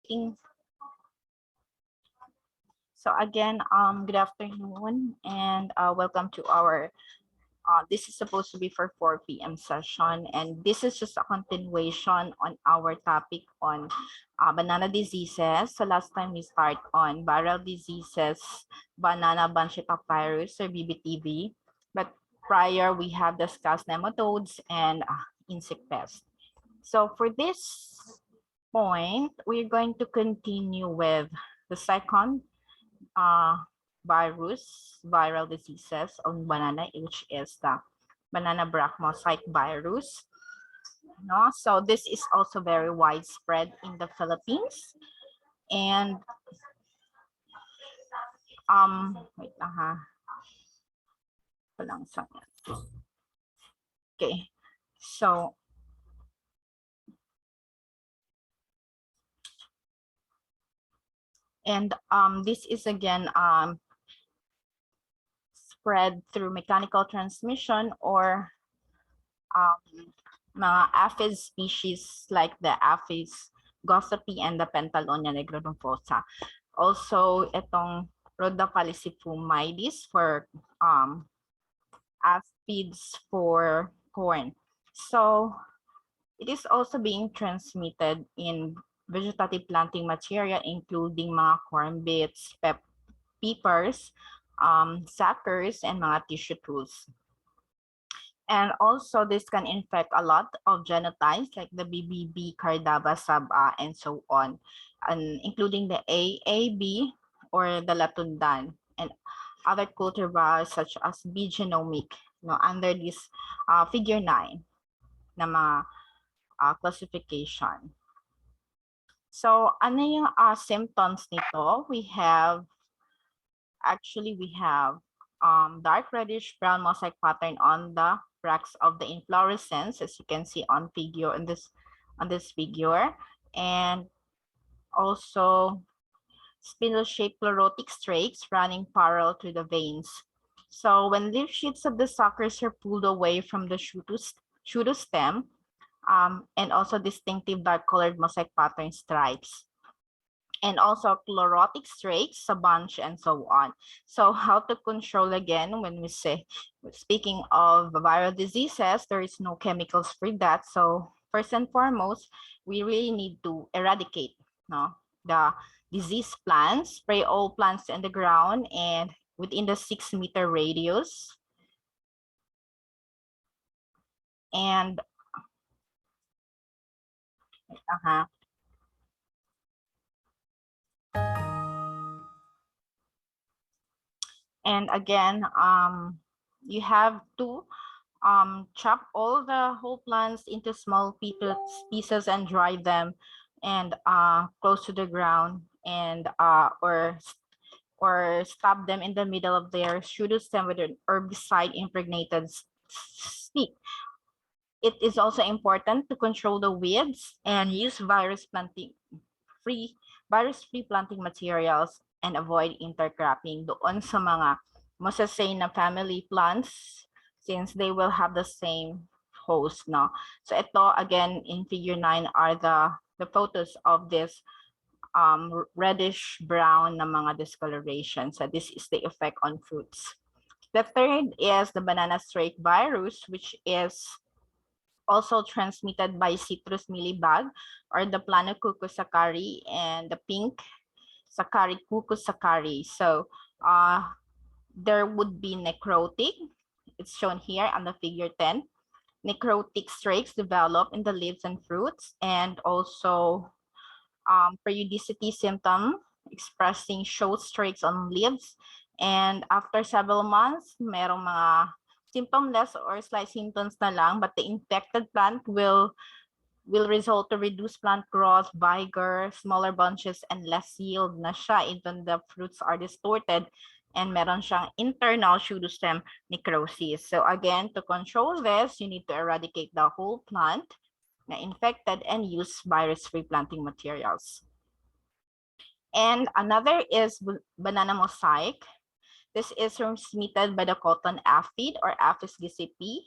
So again, good afternoon and welcome to our, this is supposed to be for 4 p.m. session, and this is just a continuation on our topic on banana diseases. So last time we start on viral diseases, banana bunchita virus or BBTV, but prior we have discussed nematodes and insect pests. So for this point, we're going to continue with the second viral diseases on banana, which is the banana Mosaic virus. No, so this is also very widespread in the Philippines, and wait, okay, so and this is again spread through mechanical transmission or mga aphid species like the Apis gossypi and the Pentalonia negromorphosa. Also, itong Rhodopalicifumides for aphids for corn. So it is also being transmitted in vegetative planting material, including mga corn bits, peppers, suckers, and mga tissue tools. And also this can infect a lot of genotypes like the BBB, Cardava, Saba, and so on, and including the AAB or the Latundan and other cultivars such as B genomic, under this figure 9 na mga classification. So ano yung symptoms nito? We have dark reddish brown mosaic pattern on the bracts of the inflorescence, as you can see on figure on this figure, and also spindle-shaped chlorotic streaks running parallel to the veins. So when leaf sheets of the suckers are pulled away from the pseudostem, and also distinctive dark-colored mosaic pattern stripes, and also chlorotic streaks, a bunch, and so on. So how to control again when we say, speaking of viral diseases, there is no chemicals for that. So first and foremost, we really need to eradicate the disease plants, spray all plants in the ground and within the 6-meter radius. And and again, you have to chop all the whole plants into small pieces and dry them and close to the ground, and or stab them in the middle of their pseudostem with an herbicide impregnated stick. It is also important to control the weeds and use virus-free planting materials and avoid intercropping doon sa mga Mosaic na family plants, since they will have the same host. So ito again in figure 9 are the photos of this reddish brown na mga discoloration. So this is the effect on fruits. The third is the banana streak virus, which is also transmitted by citrus mealybug or the Planococcus sakari and the pink Saccharicus sakari. So there would be necrotic, it's shown here on the figure 10. Necrotic streaks develop in the leaves and fruits, and also periodicity symptom expressing short streaks on leaves, and after several months merong mga symptomless or slight symptoms na lang, but the infected plant will result to reduced plant growth, vigor, smaller bunches, and less yield na siya, even the fruits are distorted, and meron siyang internal pseudostem necrosis. So again, to control this, you need to eradicate the whole plant na infected and use virus-free planting materials. And another is banana mosaic. This is transmitted by the cotton aphid or Apis gossypi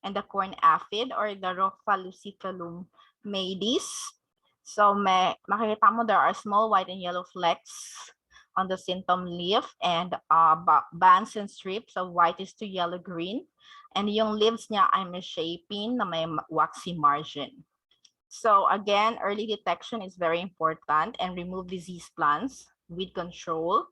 and the corn aphid or the Rhophalucifalum maedis. So makikita mo there are small white and yellow flecks on the symptom leaf and bands and strips of whitish to yellow green. And yung leaves niya ay misshapen na may waxy margin. So again, early detection is very important and remove disease plants with control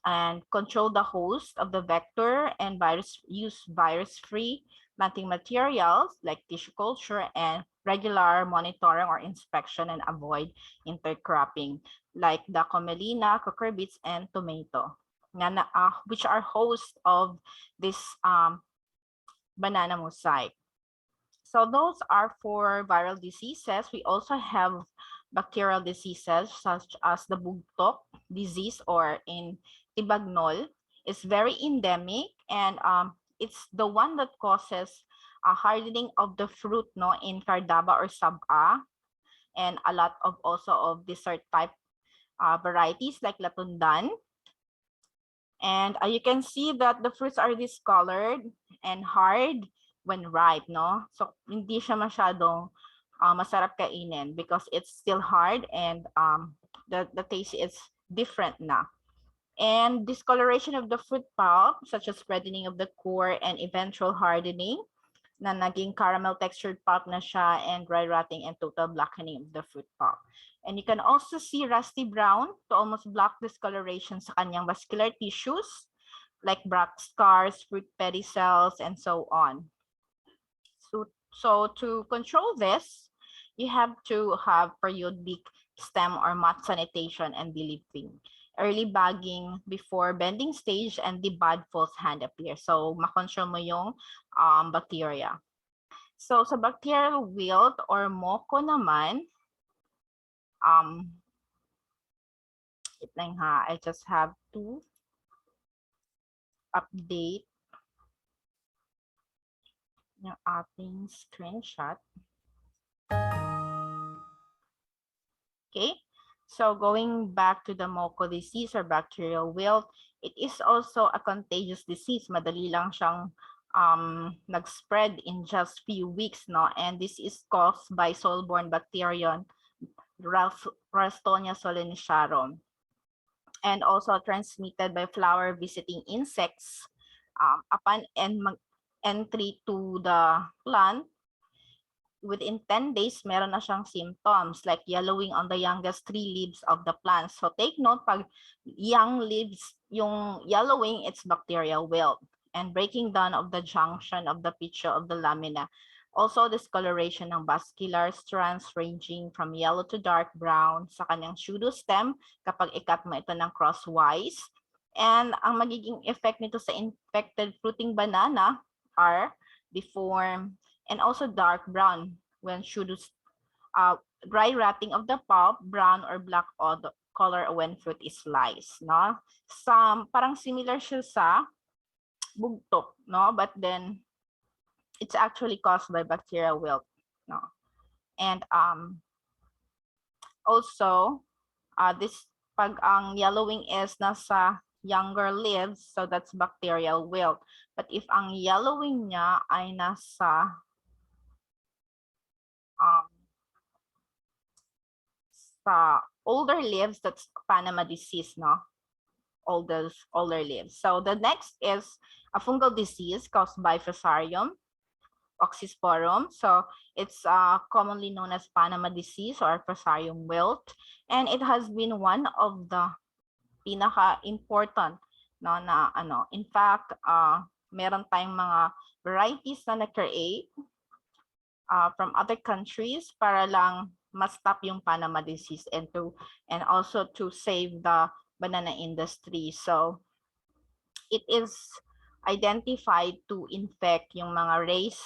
and control the host of the vector and use virus-free planting materials like tissue culture and regular monitoring or inspection and avoid intercropping like the camelina, cucurbits, and tomato, which are host of this banana mosaic. So those are for viral diseases. We also have bacterial diseases such as the bugtok disease or in tibagnol. It's very endemic and it's the one that causes a hardening of the fruit no in cardaba or saba and a lot of also of dessert type varieties like latundan. And you can see that the fruits are discolored and hard when ripe, no? So, hindi siya masyadong masarap kainin because it's still hard and the taste is different na. And discoloration of the fruit pulp, such as reddening of the core and eventual hardening, na naging caramel textured pulp na siya and dry rotting and total blackening of the fruit pulp. And you can also see rusty brown to almost black discoloration sa kanyang vascular tissues like black scars, fruit pedicels, and so on. So to control this, you have to have periodic stem or mat sanitation and deleafing. Early bagging before bending stage and the bud false hand appear. So makontrol mo yung bacteria. So sa bacterial wilt or moco naman, wait lang ha, I just have to update yung ating screenshot. Okay, so going back to the moco disease or bacterial wilt, it is also a contagious disease. Madali lang siyang nag-spread in just few weeks, no? And this is caused by soil-borne bacterium, Ralstonia solanacearum, and also transmitted by flower visiting insects upon entry to the plant. Within 10 days, meron na siyang symptoms like yellowing on the youngest 3 leaves of the plant. So take note, pag young leaves, yung yellowing, it's bacterial wilt. And breaking down of the junction of the petioles of the lamina. Also, discoloration ng vascular strands ranging from yellow to dark brown sa kanyang pseudostem kapag ikat mo ito ng crosswise. And ang magiging effect nito sa infected fruiting banana are deformed and also dark brown when dry rotting of the pulp, brown or black color when fruit is sliced, no? Parang similar siya sa bugtok, no? But then it's actually caused by bacterial wilt, no? And also this pag ang yellowing is nasa younger leaves, so that's bacterial wilt. But if ang yellowing niya ay nasa sa older leaves, that's Panama disease, no? All those older leaves. So the next is a fungal disease caused by Prasarium, oxysporum. So it's commonly known as Panama disease or Prasarium wilt, and it has been one of the pinaka-important, no, na ano. In fact, meron tayong mga varieties na na-create from other countries para lang ma-stop yung Panama disease and also to save the banana industry. So it is identified to infect yung mga race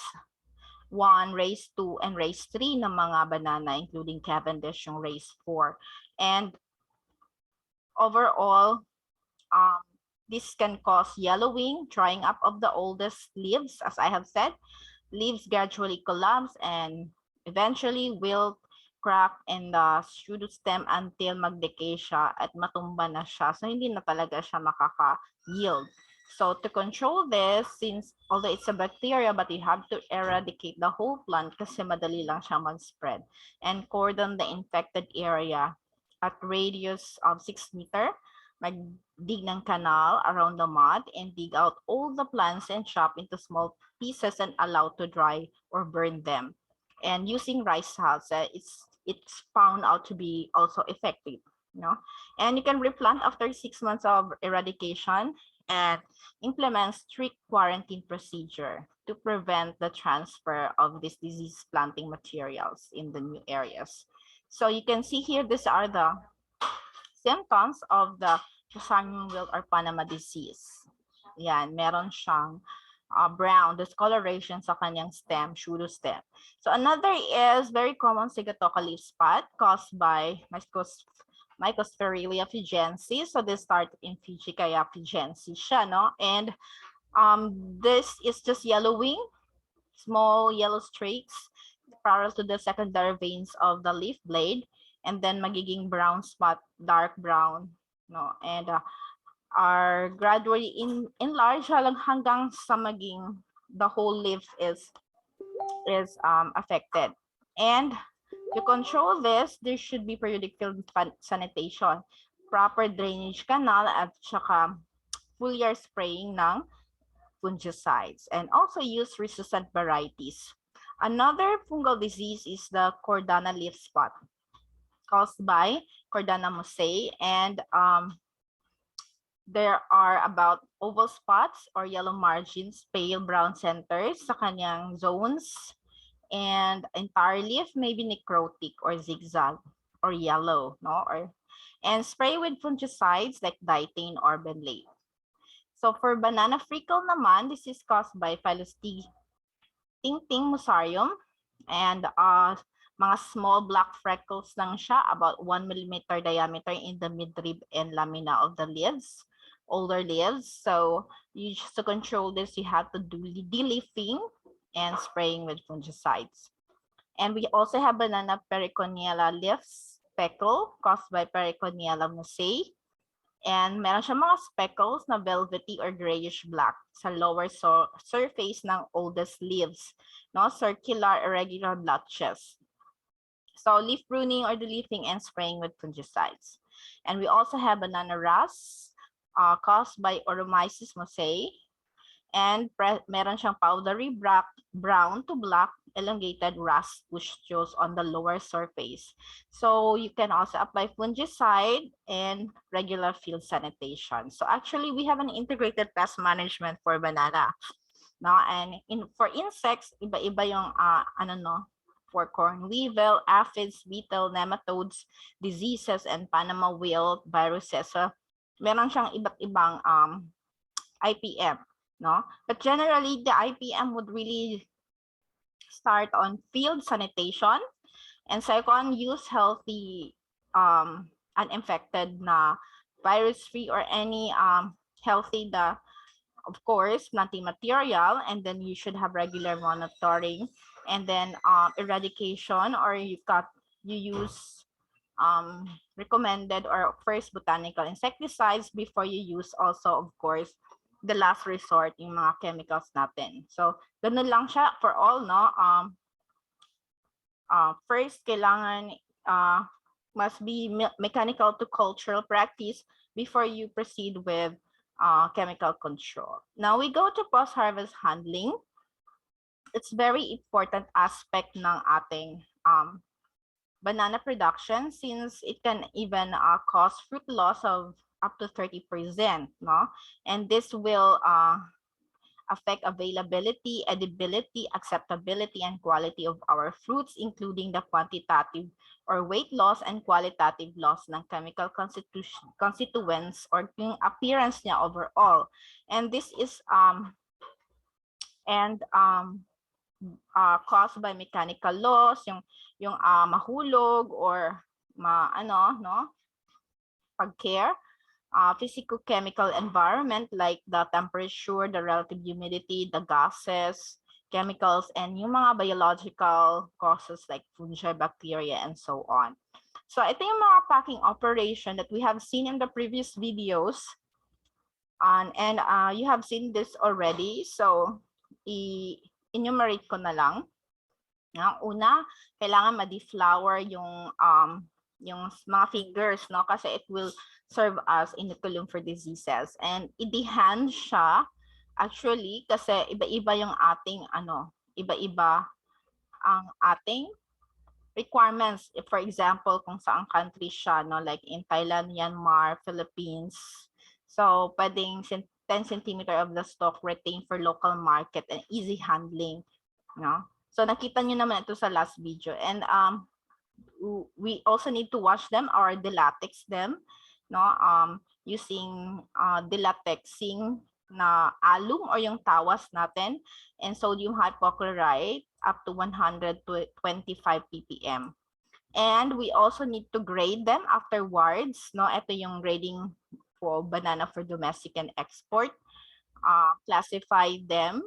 1, race 2, and race 3 ng mga banana, including Cavendish yung race 4. And overall, this can cause yellowing, drying up of the oldest leaves, as I have said. Leaves gradually collapse and eventually wilt, crack in the pseudostem until mag-decay siya at matumba na siya. So hindi na talaga siya makaka-yield. So to control this, since although it's a bacteria, but you have to eradicate the whole plant kasi madali lang siyang mag-spread. And cordon the infected area at radius of 6 meter. Mag-dig ng canal around the mud and dig out all the plants and chop into small pieces and allow to dry or burn them. And using rice hulls, it's found out to be also effective. And you can replant after 6 months of eradication and implement strict quarantine procedure to prevent the transfer of these disease planting materials in the new areas. So you can see here, these are the symptoms of the Prasarium wilt or Panama disease. Yan, meron siyang brown discoloration sa kanyang stem, pseudostem. So another is very common sigatoka leaf spot caused by Mycospherelia fijensis. So this started in Fiji, kaya fijensis siya, no? And this is just yellowing, small yellow streaks parallel to the secondary veins of the leaf blade, and then magiging brown spot, dark brown, no? And are gradually enlarged hanggang sa maging the whole leaf is affected. And to control this, there should be periodic field sanitation, proper drainage canal, at saka foliar spraying ng fungicides, and also use resistant varieties. Another fungal disease is the Cordana leaf spot caused by Cordana mosaic, and there are about oval spots or yellow margins, pale brown centers sa kanyang zones, and entire leaf may be necrotic or zigzag or yellow, no? And spray with fungicides like dietane or benlate. So for banana freckle naman, this is caused by Phyllostyngting Mosaic, and mga small black freckles lang siya, about 1 millimeter diameter in the midrib and lamina of the leaves, older leaves. So to control this, you have to do de-leafing and spraying with fungicides. And we also have banana periconiella leaf speckle caused by Periconiella mosaic. And meron siya mga speckles na velvety or grayish black sa lower surface ng oldest leaves, no? Circular irregular blotches. So leaf pruning or de-leafing and spraying with fungicides. And we also have banana rust caused by Oromyces mosaic. And meron siyang powdery brown to black elongated rust pustules on the lower surface. So you can also apply fungicide and regular field sanitation. So actually we have an integrated pest management for banana. No? And for insects, iba-iba yung for corn weevil, aphids, beetle, nematodes, diseases, and Panama wilt, viruses. So meron siyang iba't ibang IPM. No? But generally, the IPM would really start on field sanitation, and second, use healthy, uninfected na virus-free or any healthy, of course, planting material, and then you should have regular monitoring, and then eradication, or you use recommended or first botanical insecticides before you use also, of course, the last resort, yung mga chemicals natin. So, ganun lang siya for all, no? First, kailangan must be mechanical to cultural practice before you proceed with chemical control. Now, we go to post-harvest handling. It's very important aspect ng ating banana production, since it can even cause fruit loss of up to 30%, no? And this will affect availability, edibility, acceptability, and quality of our fruits, including the quantitative or weight loss and qualitative loss ng chemical constituents or yung appearance niya overall. And this is caused by mechanical loss, yung mahulog or pag-care, physico-chemical environment like the temperature, the relative humidity, the gases, chemicals, and yung mga biological causes like fungi, bacteria, and so on. So ito yung mga packing operation that we have seen in the previous videos. And you have seen this already, so i-enumerate ko na lang. Una, kailangan ma-deflower yung mga fingers, no? Kasi it will serve as inoculum for diseases. And i-dehan siya, actually, kasi iba-iba yung ating, iba-iba ang ating requirements. If, for example, kung saan country siya, no? Like in Thailand, Myanmar, Philippines. So, pwedeng 10 cm of the stock retained for local market and easy handling, no? So, nakita nyo naman ito sa last video. And we also need to wash them or delatex them, no? Using delatexing na alum or yung tawas natin and sodium hypochlorite up to 125 ppm. And we also need to grade them afterwards, no? Ito yung grading for banana for domestic and export. Classify them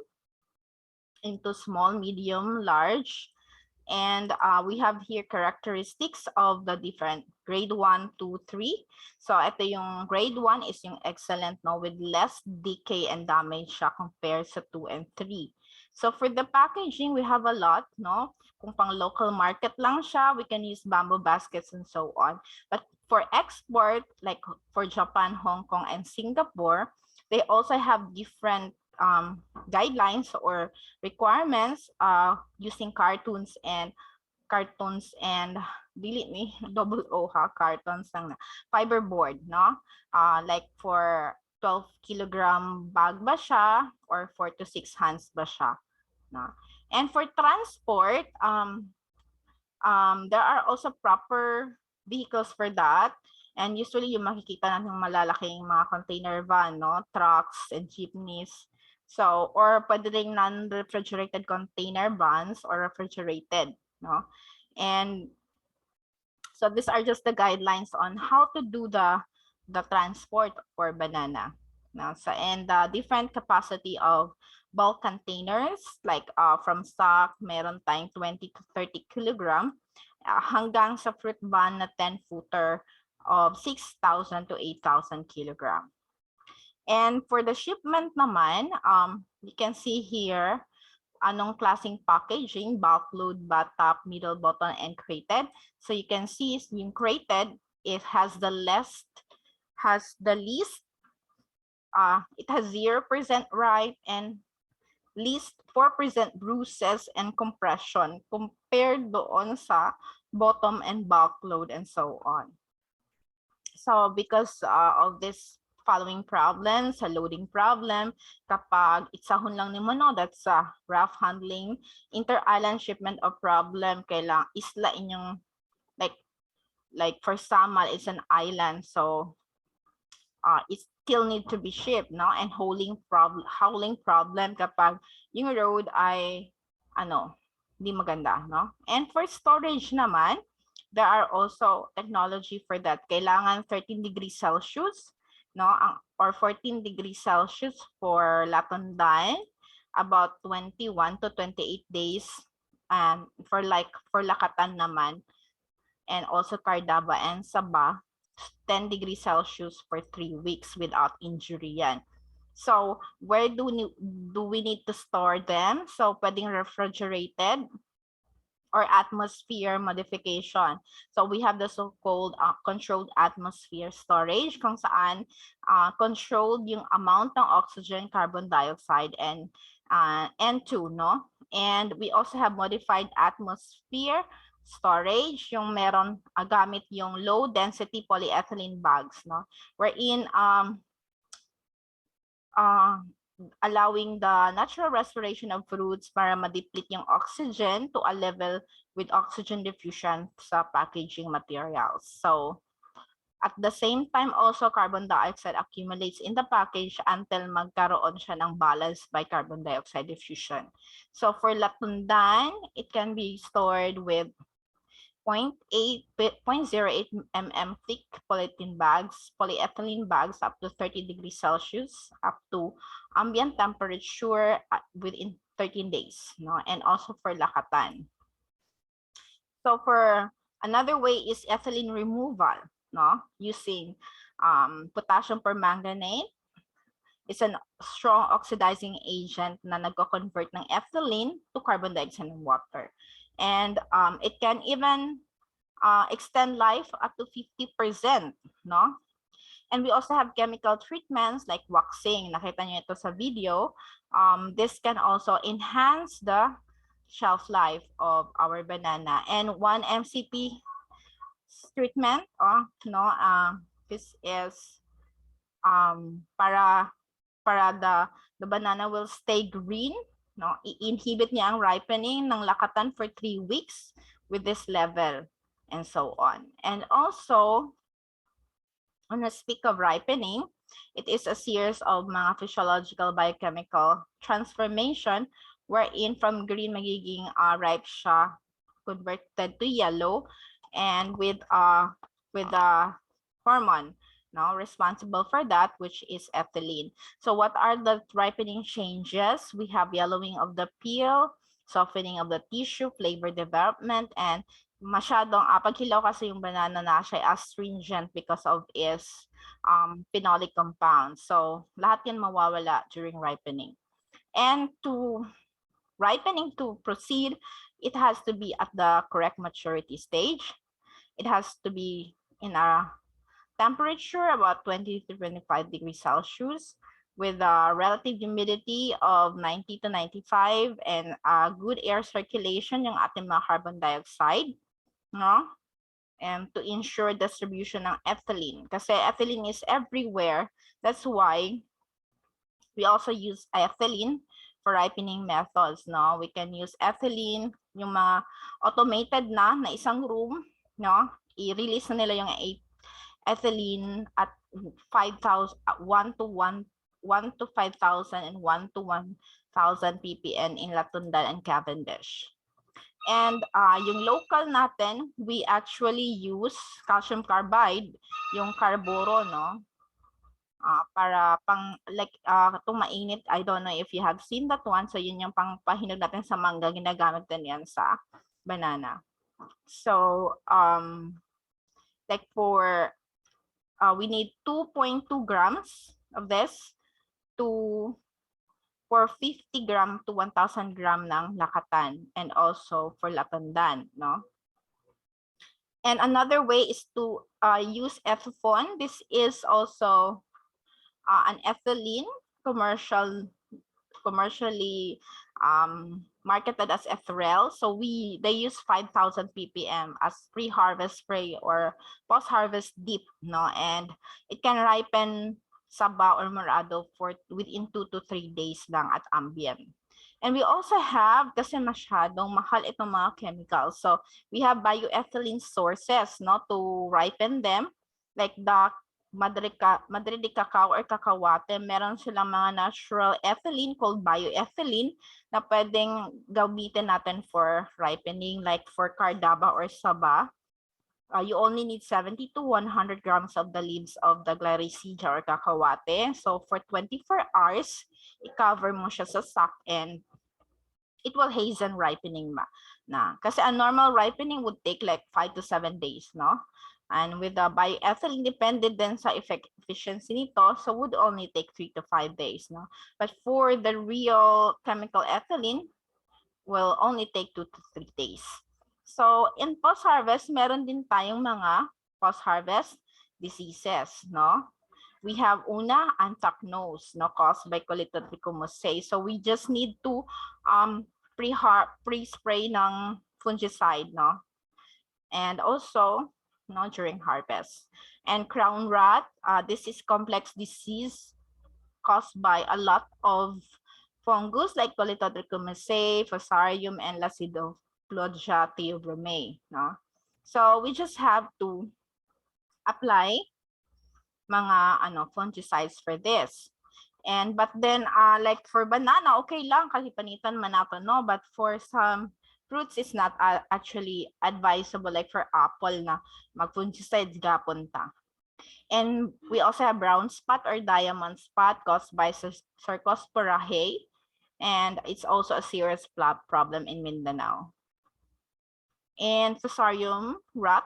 into small, medium, large. And we have here characteristics of the different grade 1, 2, 3. So ito yung grade 1 is yung excellent, no, with less decay and damage siya compared sa 2 and 3. So for the packaging, we have a lot, no? Kung pang local market lang siya, we can use bamboo baskets and so on. But for export, like for Japan, Hong Kong, and Singapore, they also have different guidelines or requirements using cartons and delete me double O ha, cartons lang na fiberboard, no? Like for 12 kilogram bag ba siya or 4 to 6 hands ba siya, no? And for transport, there are also proper vehicles for that. And usually yung makikita natin malalaking mga container van, no? Trucks and jeepneys. So, or pwede rin non-refrigerated container vans or refrigerated, no? And so these are just the guidelines on how to do the transport for banana. Now, so, and the different capacity of bulk containers, like from stock, meron tayong 20 to 30 kilogram, hanggang sa fruit van na 10-footer of 6,000 to 8,000 kilogram. And for the shipment naman, you can see here, anong klaseng packaging, bulk load ba, top, middle, bottom, and crated. So you can see yung crated, it has the least, it has 0% ripe and least 4% bruises and compression compared doon sa bottom and bulk load and so on. So because of this following problem, sa loading problem, kapag itsahon lang ni mo, no, that's rough handling, inter-island shipment of problem, kailang isla inyong, like for Samal, it's an island, so it still need to be shipped, no? And hauling problem kapag yung road ay hindi maganda, no? And for storage naman, there are also technology for that. Kailangan 13 degrees Celsius, no? Or 14 degrees Celsius for Latundan, about 21 to 28 days. And for Lakatan naman, and also Cardaba and Sabah, 10 degrees Celsius for 3 weeks without injury yan. So, where do we need to store them? So, pwedeng refrigerated or atmosphere modification. So, we have the so-called controlled atmosphere storage, kung saan controlled yung amount ng oxygen, carbon dioxide, and N2, no? And we also have modified atmosphere storage, yung meron gamit yung low density polyethylene bags, no, wherein allowing the natural respiration of fruits para ma-deplete yung oxygen to a level with oxygen diffusion sa packaging materials. So at the same time also carbon dioxide accumulates in the package until magkaroon siya ng balance by carbon dioxide diffusion. So for Latundan, it can be stored with 0.08 mm thick polyethylene bags up to 30 degrees Celsius up to ambient temperature within 13 days, no? And also for Lakatan. So for another way is ethylene removal, no? Using potassium permanganate is a strong oxidizing agent na nagko-convert ng ethylene to carbon dioxide and water. And it can even extend life up to 50%, no? And we also have chemical treatments like waxing. Nakita niyo ito sa video. This can also enhance the shelf life of our banana. And 1 MCP treatment, this is para the banana will stay green, no? I-inhibit niya ang ripening ng lakatan for 3 weeks with this level, and so on. And also, when we speak of ripening, it is a series of mga physiological biochemical transformation wherein from green magiging ripe siya, converted to yellow, and with a hormone, no, responsible for that, which is ethylene. So what are the ripening changes? We have yellowing of the peel, softening of the tissue, flavor development, and masyadong paghilaw kasi yung banana na siya astringent because of its phenolic compounds. So lahat yan mawawala during ripening. And to ripening to proceed, it has to be at the correct maturity stage. It has to be in a temperature about 20 to 25 degrees Celsius with a relative humidity of 90 to 95 and a good air circulation yung ating mga carbon dioxide, no? And to ensure distribution ng ethylene. Kasi ethylene is everywhere. That's why we also use ethylene for ripening methods, no? We can use ethylene, yung mga automated na isang room, no? I-release na nila yung ethylene at 5,000, 1 to 5,000 and 1 to 1,000 ppm in Latundan and Cavendish. And yung local natin, we actually use calcium carbide, yung carboro, no? Para pang, like, itong mainit, I don't know if you have seen that one. So yun yung pang pahinog natin sa mangga, ginagamit din yan sa banana. So, like for, we need 2.2 grams of this for 50 gram to 1,000 gram ng lakatan, and also for latandan, no? And another way is to use ethofon. This is also an ethylene commercially marketed as Ethrel. So they use 5,000 ppm as pre-harvest spray or post-harvest dip, no? And it can ripen saba or morado for within 2 to 3 days lang at ambient. And we also have, kasi masyadong mahal itong mga chemicals, so we have bioethylene sources, no, to ripen them, like the Madrid cacao or cacahuate. Meron silang mga natural ethylene called bioethylene na pwedeng gamitin natin for ripening, like for cardaba or saba. You only need 70 to 100 grams of the leaves of the glyricia or cacahuate. So for 24 hours, i-cover mo siya sa sack and it will hasten ripening na. Kasi a normal ripening would take like 5 to 7 days, no? And with the bioethylene, depended din sa efficiency nito, so would only take 3 to 5 days, no? But for the real chemical ethylene, will only take 2 to 3 days. So in post-harvest, meron din tayong mga post-harvest diseases, no? We have una, anthracnose, no, caused by Cordana Mosaic. So we just need to pre-spray ng fungicide, no? And also, no, during harvest. And crown rot, this is complex disease caused by a lot of fungus like Cordana Mosaic, Prasarium, and Lacidoplodia theobromei, no? So we just have to apply mga fungicides for this. And but then like for banana, okay lang kasi panitan manapan, no? But for some fruits is not actually advisable, like for apple na mag-fungicides gapon ta. And we also have brown spot or diamond spot caused by Cercospora, and it's also a serious problem in Mindanao. And Prasarium rot,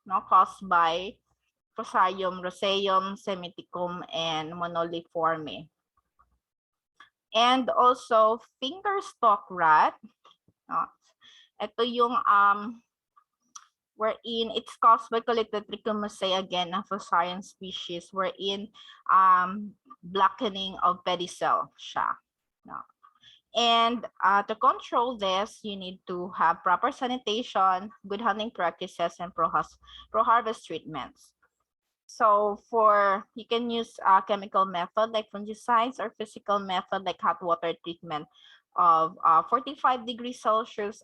no, caused by Prasarium roseum, semiticum, and monoliforme. And also finger stalk rat. Ito yung wherein it's caused by Collectotrichum mosaic, again, a Prasarium species, wherein blackening of pedicel siya. No. And to control this, you need to have proper sanitation, good hunting practices, and pro-harvest treatments. So you can use a chemical method like fungicides or physical method like hot water treatment of 45 degrees Celsius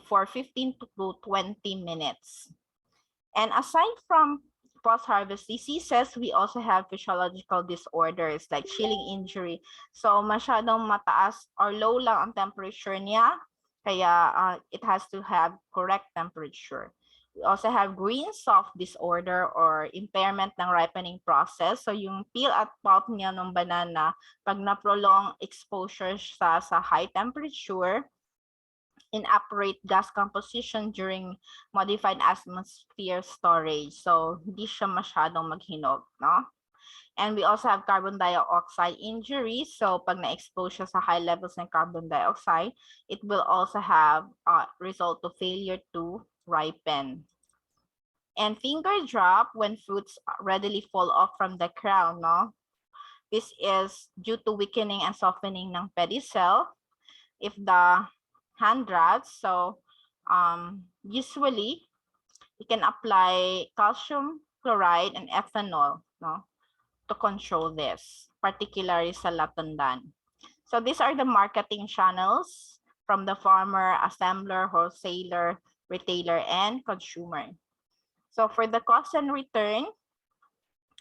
for 15 to 20 minutes. And aside from post-harvest diseases, we also have physiological disorders like chilling injury. So masyadong mataas or low lang ang temperature niya, kaya it has to have correct temperature. We also have green soft disorder or impairment ng ripening process. So yung peel at pulp niya ng banana, pag na-prolong exposure sa high temperature, evaporate gas composition during modified atmosphere storage. So hindi siya masyadong maghinog, no? And we also have carbon dioxide injuries. So pag na-expose siya sa high levels ng carbon dioxide, it will also have result to failure to ripen. And finger drop when fruits readily fall off from the crown, no? This is due to weakening and softening ng pedicel. If the hand rots, so usually you can apply calcium chloride and ethanol, no, to control this, particularly sa latundan. So these are the marketing channels from the farmer, assembler, wholesaler, retailer, and consumer. So for the cost and return,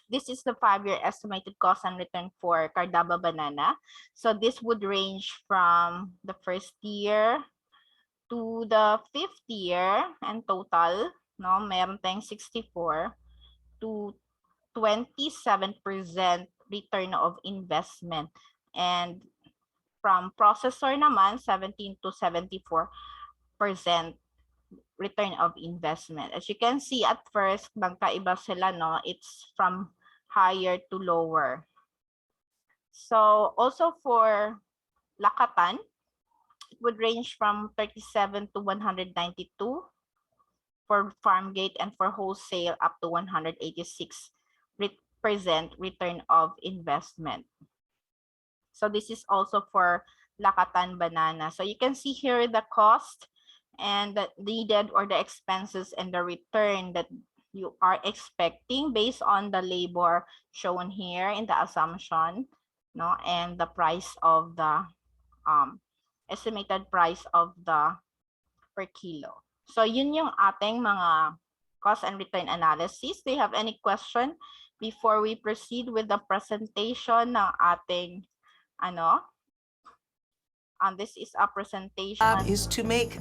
this is the 5-year estimated cost and return for Cardaba banana. So this would range from the first year to the 5th year, and total, no, meron tayong 64 to 27% return of investment. And from processor naman, 17 to 74% return of investment. As you can see at first, magkaiba sila, no? It's from higher to lower. So also for lakatan, it would range from 37 to 192 for farm gate, and for wholesale up to 186% return of investment. So this is also for lakatan banana. So you can see here the cost and the needed or the expenses and the return that you are expecting based on the labor shown here in the assumption, no, and the price of the estimated price of the per kilo. So yun yung ating mga cost and return analysis. Do you have any question before we proceed with the presentation ng ating this is a presentation is to make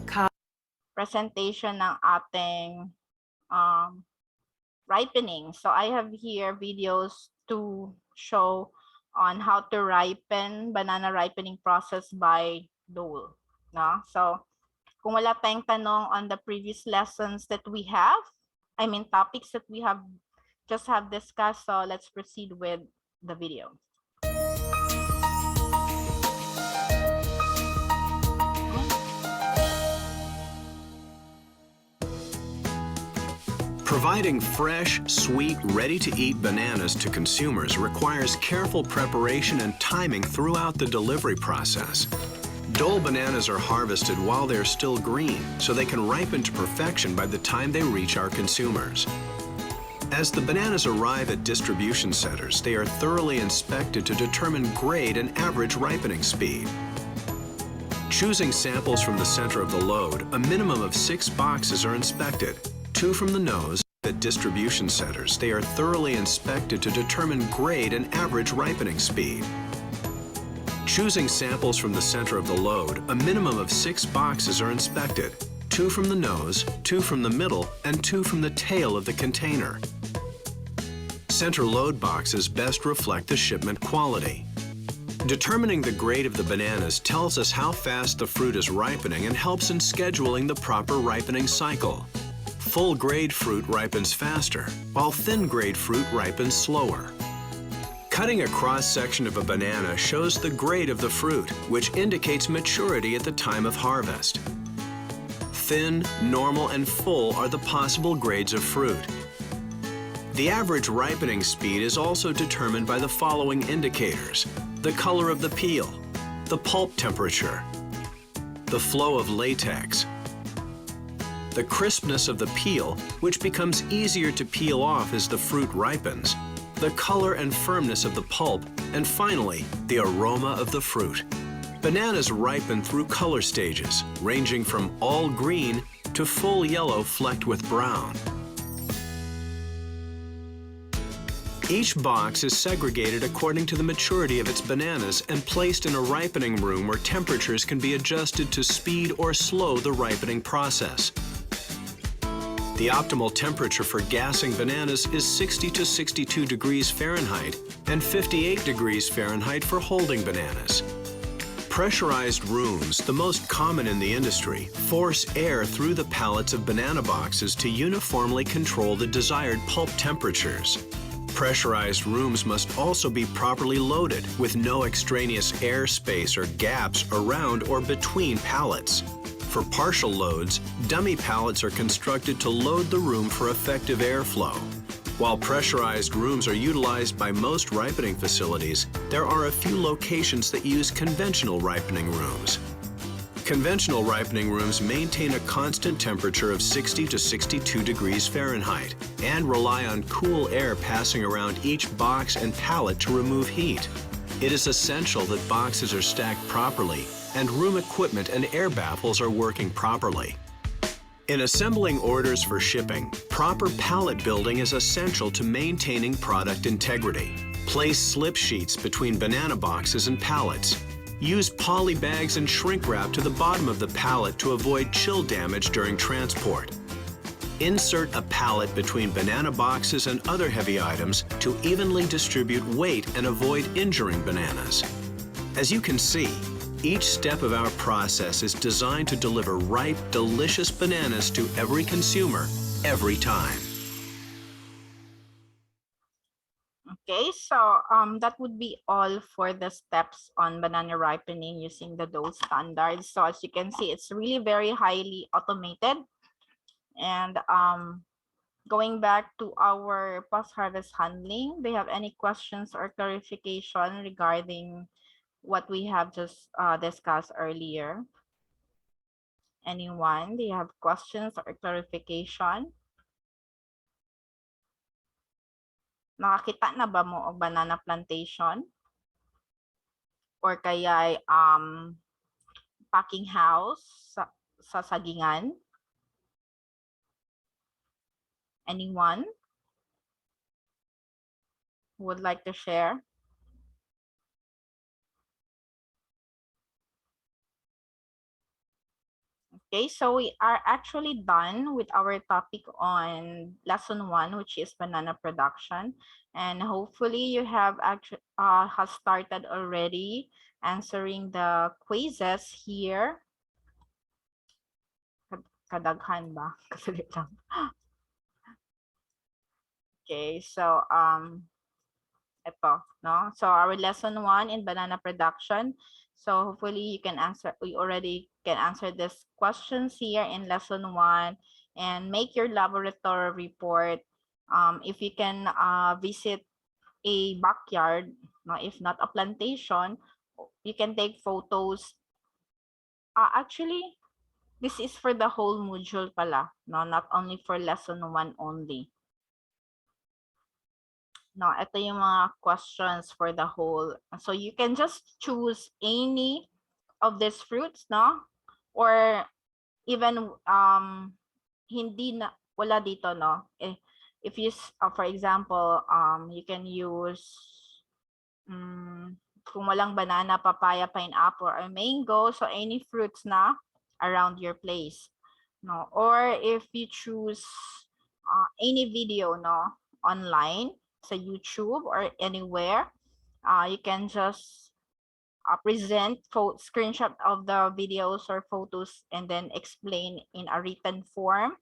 presentation ng ating ripening. So I have here videos to show on how to ripen, banana ripening process by Dole. No? So kung wala tayong tanong on the previous lessons that we have, topics that we have discussed, so let's proceed with the video. Providing fresh, sweet, ready-to-eat bananas to consumers requires careful preparation and timing throughout the delivery process. Dole bananas are harvested while they're still green, so they can ripen to perfection by the time they reach our consumers. As the bananas arrive at distribution centers, they are thoroughly inspected to determine grade and average ripening speed. Choosing samples from the center of the load, a minimum of 6 boxes are inspected. 2 from the nose. At distribution centers, they are thoroughly inspected to determine grade and average ripening speed. Choosing samples from the center of the load, a minimum of 6 boxes are inspected. 2 from the nose, 2 from the middle, and 2 from the tail of the container. Center load boxes best reflect the shipment quality. Determining the grade of the bananas tells us how fast the fruit is ripening and helps in scheduling the proper ripening cycle. Full-grade fruit ripens faster, while thin-grade fruit ripens slower. Cutting a cross-section of a banana shows the grade of the fruit, which indicates maturity at the time of harvest. Thin, normal, and full are the possible grades of fruit. The average ripening speed is also determined by the following indicators: the color of the peel, the pulp temperature, the flow of latex, the crispness of the peel, which becomes easier to peel off as the fruit ripens, the color and firmness of the pulp, and finally, the aroma of the fruit. Bananas ripen through color stages, ranging from all green to full yellow flecked with brown. Each box is segregated according to the maturity of its bananas and placed in a ripening room where temperatures can be adjusted to speed or slow the ripening process. The optimal temperature for gassing bananas is 60 to 62 degrees Fahrenheit and 58 degrees Fahrenheit for holding bananas. Pressurized rooms, the most common in the industry, force air through the pallets of banana boxes to uniformly control the desired pulp temperatures. Pressurized rooms must also be properly loaded with no extraneous air space or gaps around or between pallets. For partial loads, dummy pallets are constructed to load the room for effective airflow. While pressurized rooms are utilized by most ripening facilities, there are a few locations that use conventional ripening rooms. Conventional ripening rooms maintain a constant temperature of 60 to 62 degrees Fahrenheit and rely on cool air passing around each box and pallet to remove heat. It is essential that boxes are stacked properly and room equipment and air baffles are working properly. In assembling orders for shipping, proper pallet building is essential to maintaining product integrity. Place slip sheets between banana boxes and pallets. Use poly bags and shrink wrap to the bottom of the pallet to avoid chill damage during transport. Insert a pallet between banana boxes and other heavy items to evenly distribute weight and avoid injuring bananas. As you can see, each step of our process is designed to deliver ripe, delicious bananas to every consumer, every time. Okay, so that would be all for the steps on banana ripening using the dough standards. So as you can see, it's really very highly automated. And going back to our post-harvest handling, do you have any questions or clarification regarding what we have just discussed earlier? Anyone? Do you have questions or clarification? Nakakita na ba mo og banana plantation? Or kaya packing house sa sagingan? Anyone who would like to share? Okay, so we are actually done with our topic on lesson 1, which is banana production. And hopefully you have actually has started already answering the quizzes here. Kadaghan ba? Kasulit lang. Okay, so ito, no? So our lesson 1 in banana production. So hopefully you can answer, we already can answer these questions here in lesson 1 and make your laboratory report. If you can visit a backyard, no, if not a plantation, you can take photos. Actually, this is for the whole module pala, no, not only for lesson 1 only. No, ito yung mga questions for the whole. So you can just choose any of these fruits, no? Or even hindi na wala dito, no? If you for example, you can use kung walang banana, papaya, pineapple, or mango, so any fruits na around your place, no? Or if you choose any video, no, online, sa YouTube or anywhere, you can just present screenshot of the videos or photos and then explain in a written form.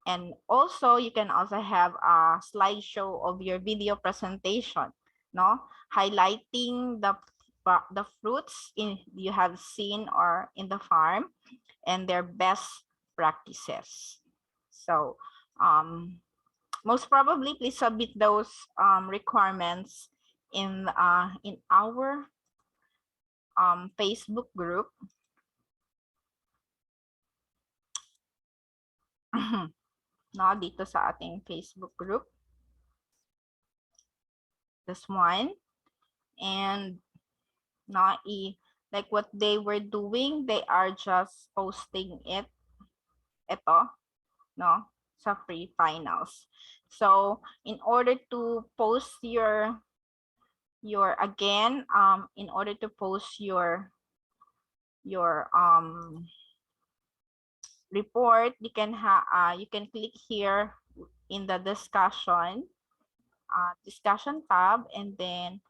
And also you can also have a slideshow of your video presentation, no? Highlighting the fruits you have seen or in the farm and their best practices. So most probably, please submit those requirements in our Facebook group. No, dito sa ating Facebook group. This one. And no, like what they were doing, they are just posting it. Ito, no, sa free finals. So, in order to post your again, in order to post your report, you can click here in the discussion tab, and then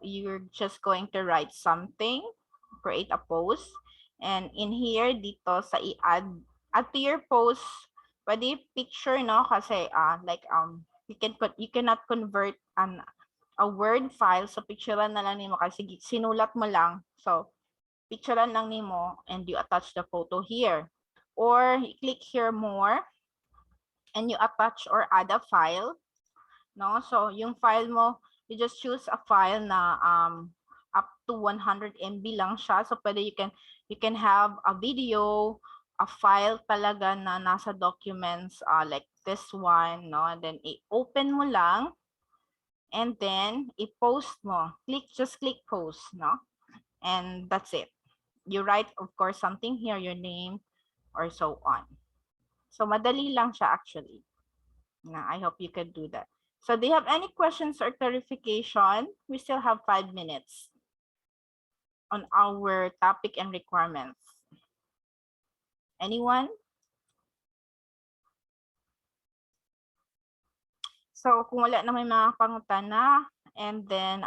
you're just going to write something, create a post, and in here dito sa i-add to your post, pwede picture, no, kasi like you cannot convert a word file, so picturean na lang nimo kasi sinulat mo lang, so picturean lang nimo and you attach the photo here, or you click here more and you attach or add a file, no? So yung file mo, you just choose a file na up to 100 MB lang siya, so pwede you can have a video, a file talaga na nasa documents like this one, no? And then i-open mo lang and then i-post mo. Just click post, no? And that's it. You write, of course, something here, your name, or so on. So madali lang siya actually. I hope you can do that. So do you have any questions or clarification? We still have 5 minutes on our topic and requirements. Anyone? So kung wala na may mga pangutana, and then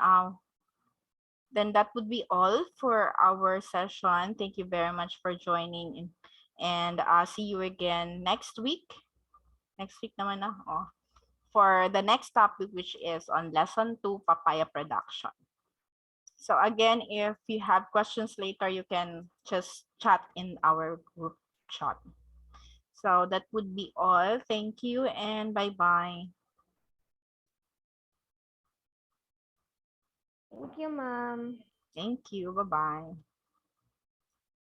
that would be all for our session. Thank you very much for joining, and see you again next week. Next week naman na. For the next topic, which is on lesson 2, papaya production. So again, if you have questions later, you can just chat in our group chat. So that would be all. Thank you and bye-bye. Thank you, ma'am. Thank you. Bye-bye.